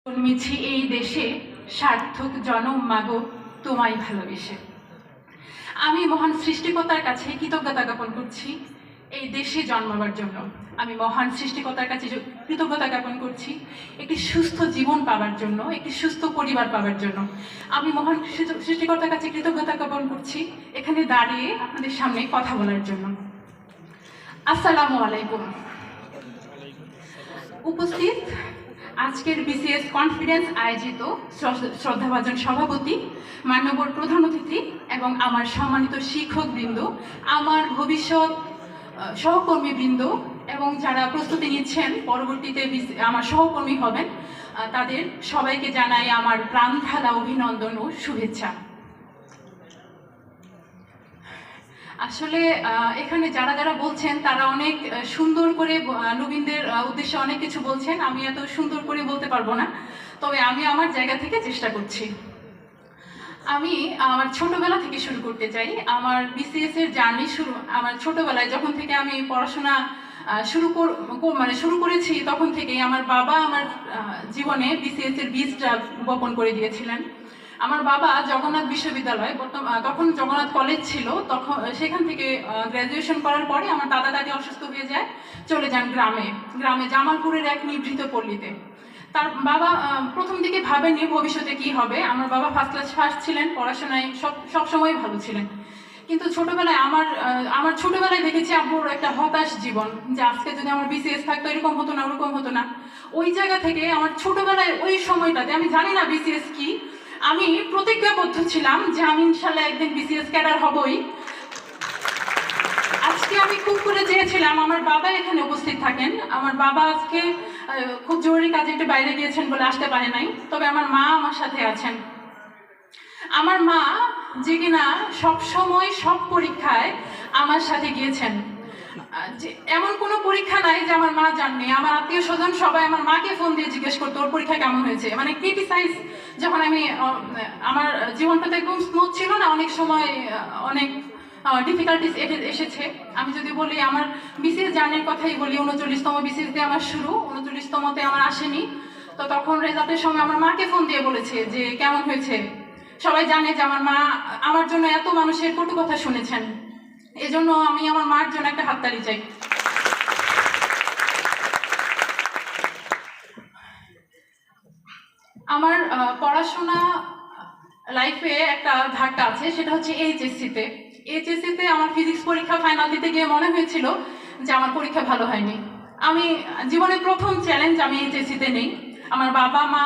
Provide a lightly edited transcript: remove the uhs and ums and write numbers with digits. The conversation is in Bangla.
জন্মেছি এই দেশে সার্থক জনম মাগো তোমায় ভালোবেসে। আমি মহান সৃষ্টিকর্তার কাছে কৃতজ্ঞতা জ্ঞাপন করছি এই দেশে জন্মাবার জন্য। আমি মহান সৃষ্টিকর্তার কাছে কৃতজ্ঞতা জ্ঞাপন করছি একটি সুস্থ জীবন পাওয়ার জন্য, একটি সুস্থ পরিবার পাওয়ার জন্য। আমি মহান সৃষ্টিকর্তার কাছে কৃতজ্ঞতা জ্ঞাপন করছি এখানে দাঁড়িয়ে আপনাদের সামনে কথা বলার জন্য। আসসালামু আলাইকুম। উপস্থিত আজকের বিসিএস কনফারেন্স আয়োজিত শ্রদ্ধাভাজন সভাপতি, মান্যবর প্রধান অতিথি এবং আমার সম্মানিত শিক্ষকবৃন্দ, আমার ভবিষ্যৎ সহকর্মীবৃন্দ এবং যারা প্রস্তুতি নিচ্ছেন পরবর্তীতে আমার সহকর্মী হবেন, তাদের সবাইকে জানাই আমার প্রাণ ঢালা অভিনন্দন ও শুভেচ্ছা। আসলে এখানে যারা যারা বলছেন তারা অনেক সুন্দর করে নবীনদের উদ্দেশ্যে অনেক কিছু বলছেন, আমি এত সুন্দর করে বলতে পারবো না, তবে আমি আমার জায়গা থেকে চেষ্টা করছি। আমি আমার ছোটবেলা থেকে শুরু করতে চাই। আমার বিসিএস এর জার্নি আমার ছোটবেলায় যখন থেকে আমি পড়াশোনা শুরু করেছি তখন থেকেই আমার বাবা আমার জীবনে বিসিএস এর বীজটা বপন করে দিয়েছিলেন। আমার বাবা জগন্নাথ বিশ্ববিদ্যালয়, তখন জগন্নাথ কলেজ ছিল, তখন সেখান থেকে গ্র্যাজুয়েশন করার পরে আমার দাদা দাদি অসুস্থ হয়ে যায়, চলে যান গ্রামে জামালপুরের এক নিভৃত পল্লীতে। তার বাবা প্রথম দিকে ভাবেননি ভবিষ্যতে কি হবে। আমার বাবা ফার্স্ট ক্লাস ফার্স্ট ছিলেন, পড়াশোনায় সবসময় ভালো ছিলেন, কিন্তু ছোটবেলায় আমার ছোটবেলায় দেখেছি আব্বুর একটা হতাশ জীবন, যে আজকে যদি আমার বিসিএস থাকতো এরকম হতো না, ওরকম হতো না। ওই জায়গা থেকে আমার ছোটবেলায় ওই সময়টাতে, আমি জানি না বিসিএস কি, আমি প্রতিজ্ঞাবদ্ধ ছিলাম যে আমি ইনশাল্লাহ একদিন বিসিএস ক্যাডার হবই। আজকে আমি খুব করে চেয়েছিলাম আমার বাবা এখানে উপস্থিত থাকেন। আমার বাবা আজকে খুব জরুরি কাজে একটু বাইরে গিয়েছেন বলে আসতে পারে নাই, তবে আমার মা আমার সাথে আছেন। আমার মা যে কিনা সবসময় সব পরীক্ষায় আমার সাথে গিয়েছেন, যে এমন কোনো পরীক্ষা নাই যে আমার মা জাননি। আমার আত্মীয় স্বজন সবাই আমার মাকে ফোন দিয়ে জিজ্ঞেস করতো ওর পরীক্ষা কেমন হয়েছে। মানে ক্রিটিসাইজ, যখন আমি আমার জীবনটা তো একদম স্মুথ ছিল না, অনেক সময় অনেক ডিফিকাল্টিস এসেছে। আমি যদি বলি আমার বিসিএস জার্নির কথাই বলি, 39তম বিসিএস দিয়ে আমার শুরু, 39তমতে আমার আসেনি। তো তখন রেজাল্টের সময় আমার মাকে ফোন দিয়ে বলেছে যে কেমন হয়েছে। সবাই জানে যে আমার মা আমার জন্য এত মানুষের কটু কথা শুনেছেন, এজন্য আমি আমার মার জন্য একটা হাততালি চাই। আমার পড়াশোনা লাইফে একটা ধাক্কা আছে, সেটা হচ্ছে এইচএসসিতে আমার ফিজিক্স পরীক্ষা ফাইনাল দিতে গিয়ে মনে হয়েছিল যে আমার পরীক্ষা ভালো হয়নি। আমি জীবনের প্রথম চ্যালেঞ্জ আমি এইচএসসিতে নেই। আমার বাবা মা